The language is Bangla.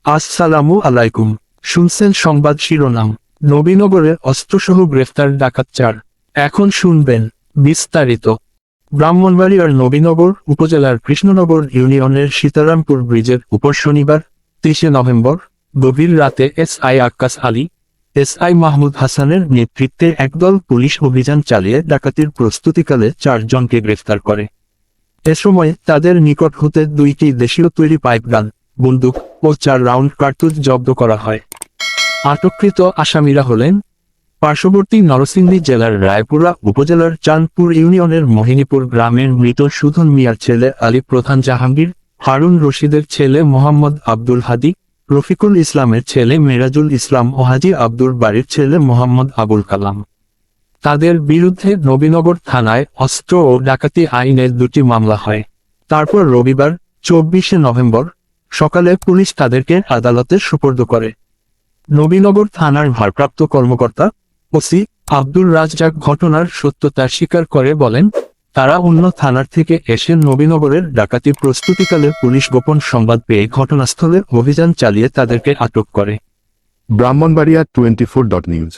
আসসালামু আলাইকুম। শুনছেন সংবাদ শিরোনাম। নবীনগরে অস্ত্রসহ গ্রেফতার ডাকাত 4। এখন শুনবেন বিস্তারিত। ব্রাহ্মণবাড়িয়ার নবীনগর উপজেলার কৃষ্ণনগর ইউনিয়নের সীতারামপুর ব্রিজের উপর শনিবার 30 নভেম্বর গভীর রাতে এসআই আক্কাস আলী, এসআই মাহমুদ হাসানের নেতৃত্বে একদল পুলিশ অভিযান চালিয়ে ডাকাতির প্রস্তুতিকালে 4 জনকে গ্রেফতার করে। এ সময় তাদের নিকট হতে 2টি দেশীয় তৈরি পাইপ গান, বন্দুক ও 4 রাউন্ড কার্তুজ জব্দ করা হয়। আটককৃত আসামিরা হলেন পার্শ্ববর্তী নরসিংদী জেলার রায়পুরা উপজেলার চাঁদপুর ইউনিয়নের মোহিনীপুর গ্রামের মৃত সুধন মিয়ার ছেলে আলী প্রধান জাহাঙ্গীর, হারুন রশিদের ছেলে মোহাম্মদ আব্দুল হাদি, রফিকুল ইসলামের ছেলে মেরাজুল ইসলাম ও হাজি আব্দুর বাড়ির ছেলে মোহাম্মদ আবুল কালাম। তাদের বিরুদ্ধে নবীনগর থানায় অস্ত্র ও ডাকাতি আইনের 2টি মামলা হয়। তারপর রবিবার 24 নভেম্বর সকালে পুলিশ তাদেরকে আদালতে সোপর্দ করে। নবীনগর থানার ভারপ্রাপ্ত কর্মকর্তা ওসি আব্দুর রাজ্জাক ঘটনার সত্যতা স্বীকার করে বলেন, তারা অন্য থানার থেকে এসে নবীনগরের ডাকাতি প্রস্তুতিকালে পুলিশ গোপন সংবাদ পেয়ে ঘটনাস্থলে অভিযান চালিয়ে তাদেরকে আটক করে। ব্রাহ্মণবাড়িয়া 24.নিউজ।